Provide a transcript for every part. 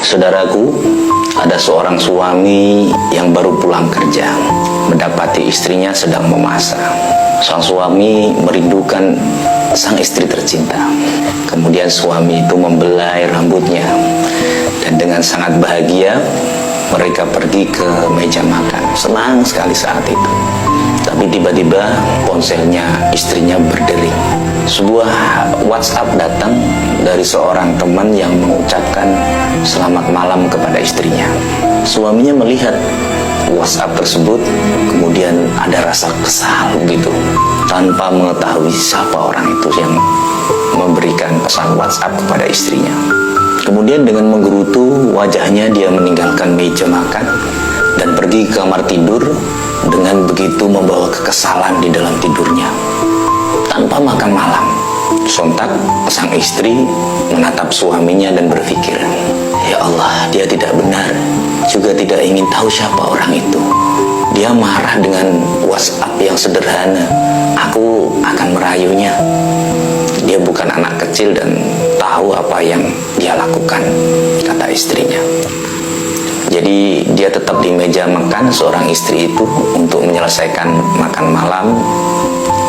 Saudaraku, ada seorang suami yang baru pulang kerja, mendapati istrinya sedang memasak. Sang suami merindukan sang istri tercinta. Kemudian suami itu membelai rambutnya, dan dengan sangat bahagia mereka pergi ke meja makan. Senang sekali saat itu. Tapi tiba-tiba ponselnya istrinya berdering. Sebuah WhatsApp datang dari seorang teman yang mengucapkan selamat malam kepada istrinya. Suaminya melihat WhatsApp tersebut, kemudian ada rasa kesal gitu, tanpa mengetahui siapa orang itu yang memberikan pesan WhatsApp kepada istrinya. Kemudian dengan menggerutu wajahnya, dia meninggalkan meja makan dan pergi ke kamar tidur dengan begitu membawa kekesalan di dalam tidurnya. Tanpa makan malam, sontak sang istri menatap suaminya dan berpikir, ya Allah, dia tidak benar, juga tidak ingin tahu siapa orang itu. Dia marah dengan WhatsApp yang sederhana. Aku akan merayunya. Dia bukan anak kecil dan tahu apa yang dia lakukan, kata istrinya. Jadi dia tetap di meja makan seorang istri itu untuk menyelesaikan makan malam.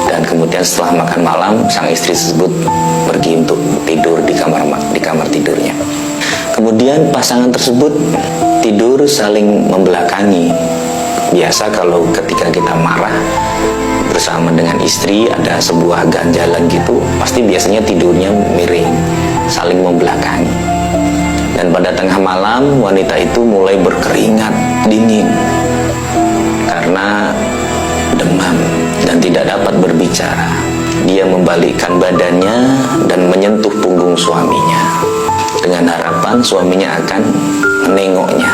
Dan kemudian setelah makan malam, sang istri tersebut pergi untuk tidur di kamar tidurnya. Kemudian pasangan tersebut tidur saling membelakangi. Biasa kalau ketika kita marah bersama dengan istri, ada sebuah ganjalan gitu, pasti biasanya tidurnya miring, saling membelakangi. Dan pada tengah malam, wanita itu mulai berkeringat dingin karena demam dan tidak dapat berbicara. Dia membalikkan badannya dan menyentuh punggung suaminya dengan harapan suaminya akan menengoknya.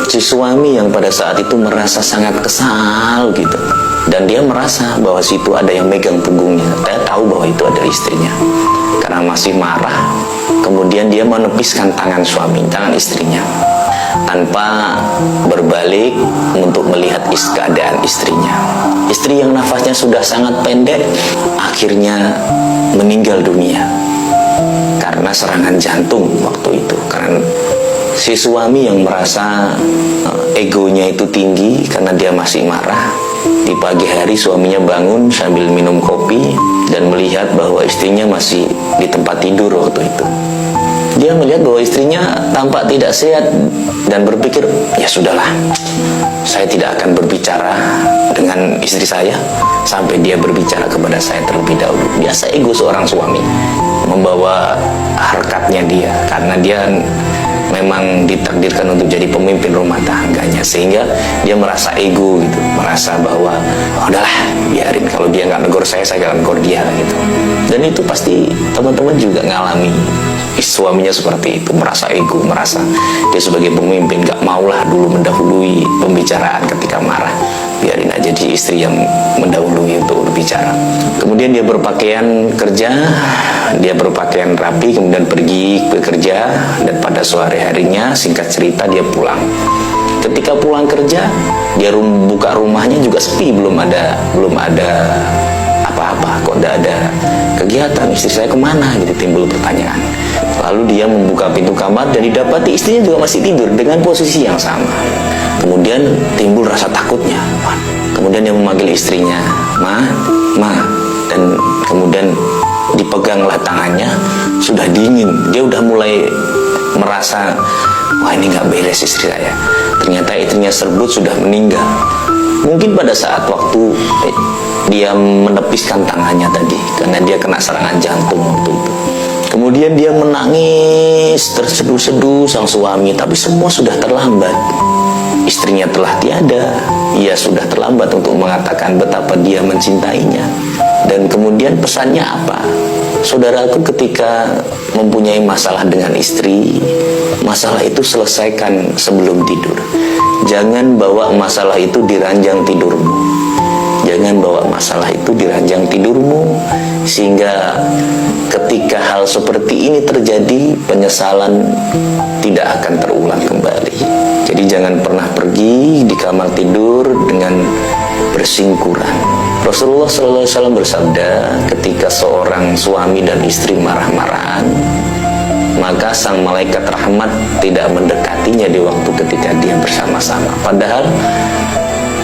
Si suami yang pada saat itu merasa sangat kesal gitu, dan dia merasa bahwa situ ada yang megang punggungnya. Dia tahu bahwa itu adalah istrinya. Karena masih marah, kemudian dia menepiskan tangan istrinya tanpa berbalik untuk melihat keadaan istrinya. Istri yang nafasnya sudah sangat pendek akhirnya meninggal dunia karena serangan jantung waktu itu. Karena si suami yang merasa egonya itu tinggi karena dia masih marah, di pagi hari suaminya bangun sambil minum kopi dan melihat bahwa istrinya masih di tempat tidur waktu itu. Dia melihat bahwa istrinya tampak tidak sehat dan berpikir, ya sudahlah, saya tidak akan berbicara dengan istri saya sampai dia berbicara kepada saya terlebih dahulu. Biasa ego seorang suami membawa harkatnya dia, karena dia memang ditakdirkan untuk jadi pemimpin rumah tangganya, sehingga dia merasa ego gitu, merasa bahwa udahlah, biarin, kalau dia nggak negur saya akan negur dia gitu. Dan itu pasti teman-teman juga ngalami. Suaminya seperti itu, merasa ego, merasa dia sebagai pemimpin gak maulah dulu mendahului pembicaraan ketika marah, biarin aja di istri yang mendahului untuk berbicara. Kemudian dia berpakaian kerja, dia berpakaian rapi, kemudian pergi bekerja, dan pada sore harinya, singkat cerita, dia pulang. Ketika pulang kerja, dia buka rumahnya juga sepi, belum ada apa-apa, kok tidak ada kegiatan, istri saya kemana gitu, timbul pertanyaan. Lalu dia membuka pintu kamar dan didapati istrinya juga masih tidur dengan posisi yang sama. Kemudian timbul rasa takutnya. Kemudian dia memanggil istrinya, Ma, dan kemudian dipeganglah tangannya, sudah dingin. Dia udah mulai merasa, wah ini nggak beres istri saya. Ternyata istrinya tersebut sudah meninggal. Mungkin pada saat waktu dia menepiskan tangannya tadi, karena dia kena serangan jantung waktu itu. Kemudian dia menangis terseduh-seduh sang suami, tapi semua sudah terlambat. Istrinya telah tiada, ia sudah terlambat untuk mengatakan betapa dia mencintainya. Dan kemudian pesannya apa? Saudaraku, ketika mempunyai masalah dengan istri, masalah itu selesaikan sebelum tidur. Jangan bawa masalah itu di ranjang tidurmu. Jangan bawa masalah itu di ranjang tidurmu, sehingga ketika hal seperti ini terjadi, penyesalan tidak akan terulang kembali. Jadi jangan pernah pergi di kamar tidur dengan bersingkuran. Rasulullah SAW bersabda, ketika seorang suami dan istri marah-marahan, maka sang malaikat rahmat tidak mendekatinya di waktu ketika dia bersama-sama. Padahal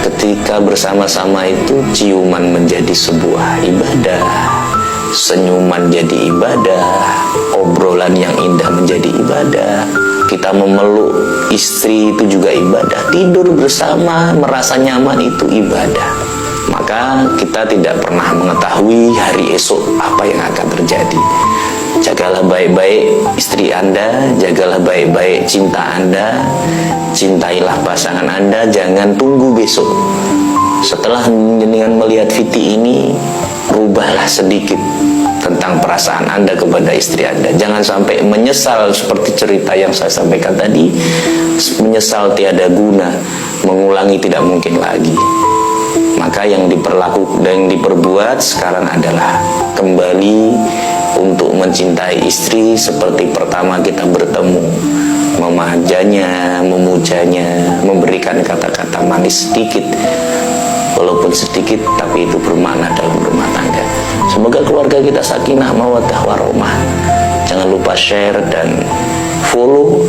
ketika bersama-sama itu ciuman menjadi sebuah ibadah, senyuman jadi ibadah, obrolan yang indah menjadi ibadah, kita memeluk istri itu juga ibadah, tidur bersama merasa nyaman itu ibadah. Maka kita tidak pernah mengetahui hari esok apa yang akan terjadi. Jagalah baik-baik istri Anda, jagalah baik-baik cinta Anda, cintailah pasangan Anda, jangan tunggu besok. Setelah dengan melihat VT ini, rubahlah sedikit tentang perasaan Anda kepada istri Anda. Jangan sampai menyesal seperti cerita yang saya sampaikan tadi, menyesal tiada guna, mengulangi tidak mungkin lagi. Maka yang diperlakukan dan yang diperbuat sekarang adalah kembali untuk mencintai istri seperti pertama kita bertemu, memajanya, memujanya, memberikan kata-kata manis sedikit, walaupun sedikit tapi itu bermakna dalam rumah tangga. Semoga keluarga kita sakinah mawaddah warahmah. Jangan lupa share dan follow